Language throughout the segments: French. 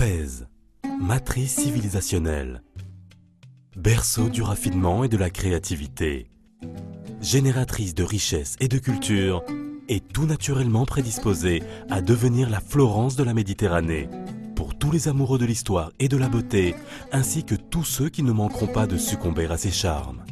Fès, matrice civilisationnelle, berceau du raffinement et de la créativité, génératrice de richesse et de culture, et tout naturellement prédisposée à devenir la Florence de la Méditerranée, pour tous les amoureux de l'histoire et de la beauté, ainsi que tous ceux qui ne manqueront pas de succomber à ses charmes.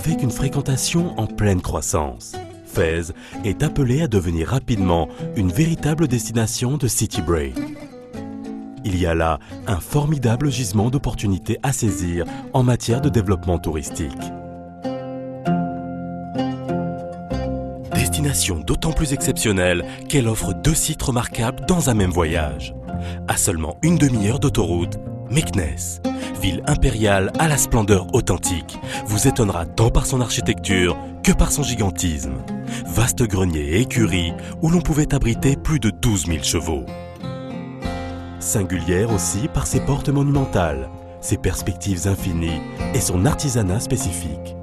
Avec une fréquentation en pleine croissance, Fès est appelée à devenir rapidement une véritable destination de city break. Il y a là un formidable gisement d'opportunités à saisir en matière de développement touristique. Destination d'autant plus exceptionnelle qu'elle offre 2 sites remarquables dans un même voyage. À seulement une demi-heure d'autoroute, Meknès, ville impériale à la splendeur authentique, vous étonnera tant par son architecture que par son gigantisme. Vaste grenier et écurie où l'on pouvait abriter plus de 12 000 chevaux. Singulière aussi par ses portes monumentales, ses perspectives infinies et son artisanat spécifique.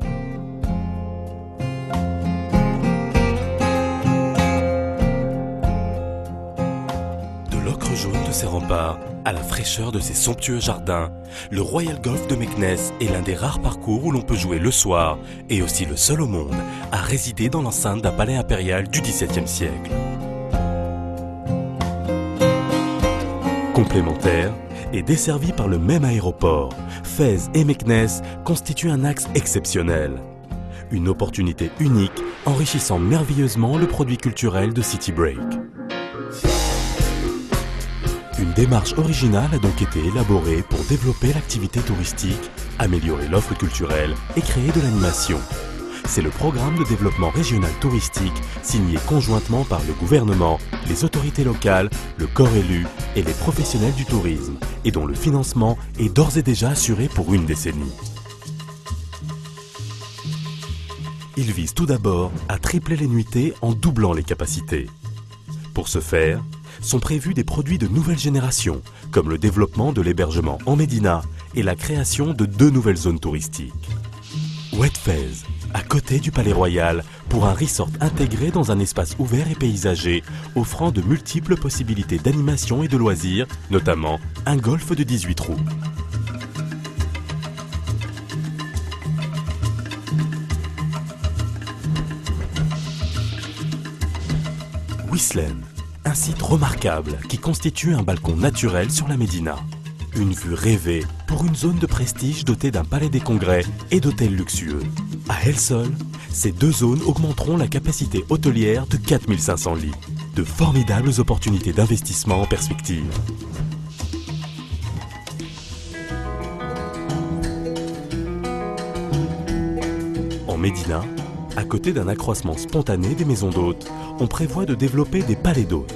De l'ocre jaune de ses remparts à la fraîcheur de ses somptueux jardins, le Royal Golf de Meknès est l'un des rares parcours où l'on peut jouer le soir et aussi le seul au monde à résider dans l'enceinte d'un palais impérial du XVIIe siècle. Complémentaires et desservis par le même aéroport, Fès et Meknès constituent un axe exceptionnel. Une opportunité unique enrichissant merveilleusement le produit culturel de City Break. Une démarche originale a donc été élaborée pour développer l'activité touristique, améliorer l'offre culturelle et créer de l'animation. C'est le programme de développement régional touristique signé conjointement par le gouvernement, les autorités locales, le corps élu et les professionnels du tourisme, et dont le financement est d'ores et déjà assuré pour une décennie. Il vise tout d'abord à tripler les nuitées en doublant les capacités. Pour ce faire, sont prévus des produits de nouvelle génération, comme le développement de l'hébergement en Médina et la création de 2 nouvelles zones touristiques. Oued Fès, à côté du Palais Royal, pour un resort intégré dans un espace ouvert et paysager, offrant de multiples possibilités d'animation et de loisirs, notamment un golf de 18 trous. Ouislène, un site remarquable qui constitue un balcon naturel sur la Médina. Une vue rêvée pour une zone de prestige dotée d'un palais des congrès et d'hôtels luxueux. À elles seules, ces 2 zones augmenteront la capacité hôtelière de 4500 lits. De formidables opportunités d'investissement en perspective. En Médina, à côté d'un accroissement spontané des maisons d'hôtes, on prévoit de développer des palais d'hôtes.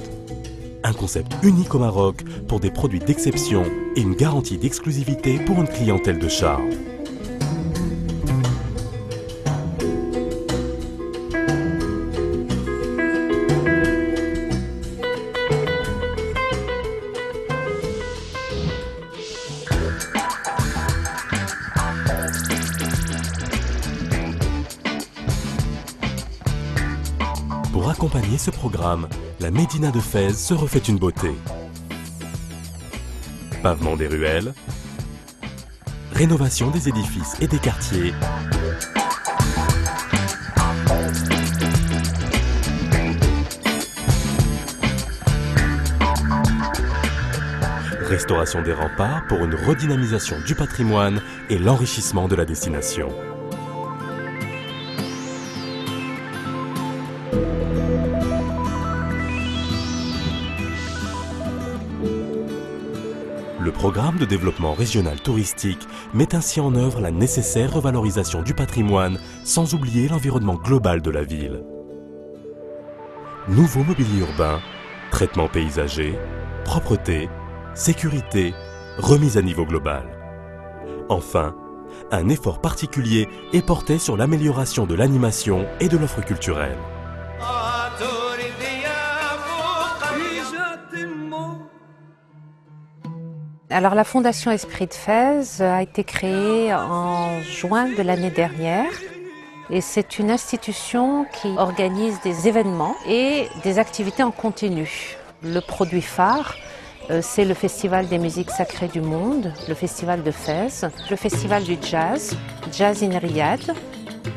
Un concept unique au Maroc pour des produits d'exception et une garantie d'exclusivité pour une clientèle de charme. Pour accompagner ce programme, la Médina de Fès se refait une beauté. Pavement des ruelles, rénovation des édifices et des quartiers, restauration des remparts pour une redynamisation du patrimoine et l'enrichissement de la destination. Le programme de développement régional touristique met ainsi en œuvre la nécessaire revalorisation du patrimoine sans oublier l'environnement global de la ville. Nouveau mobilier urbain, traitement paysager, propreté, sécurité, remise à niveau global. Enfin, un effort particulier est porté sur l'amélioration de l'animation et de l'offre culturelle. Alors la Fondation Esprit de Fès a été créée en juin de l'année dernière et c'est une institution qui organise des événements et des activités en continu. Le produit phare, c'est le Festival des musiques sacrées du monde, le Festival de Fès, le Festival du jazz, Jazz in Riyad,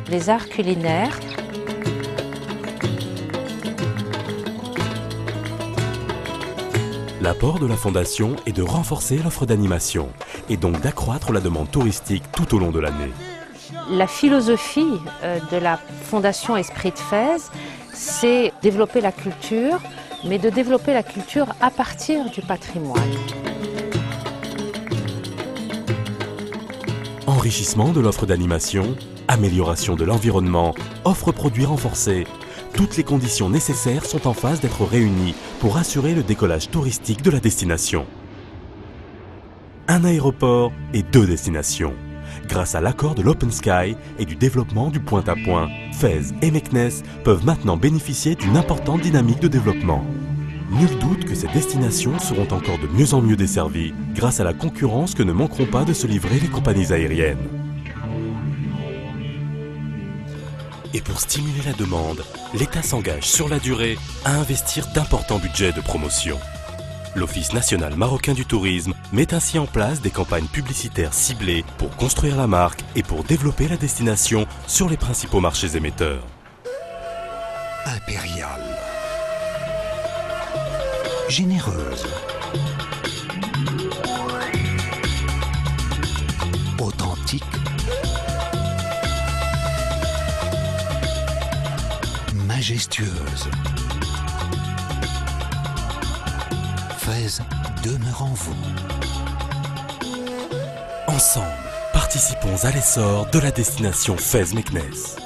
les arts culinaires. L'apport de la Fondation est de renforcer l'offre d'animation et donc d'accroître la demande touristique tout au long de l'année. La philosophie de la Fondation Esprit de Fès, c'est développer la culture, mais de développer la culture à partir du patrimoine. Enrichissement de l'offre d'animation, amélioration de l'environnement, offre produits renforcée. Toutes les conditions nécessaires sont en phase d'être réunies pour assurer le décollage touristique de la destination. Un aéroport et 2 destinations. Grâce à l'accord de l'Open Sky et du développement du point-à-point, Fès et Meknès peuvent maintenant bénéficier d'une importante dynamique de développement. Nul doute que ces destinations seront encore de mieux en mieux desservies grâce à la concurrence que ne manqueront pas de se livrer les compagnies aériennes. Et pour stimuler la demande, l'État s'engage sur la durée à investir d'importants budgets de promotion. L'Office national marocain du tourisme met ainsi en place des campagnes publicitaires ciblées pour construire la marque et pour développer la destination sur les principaux marchés émetteurs. Impériale. Généreuse. Authentique. Majestueuse. Fès demeure en vous. Ensemble, participons à l'essor de la destination Fès Meknès.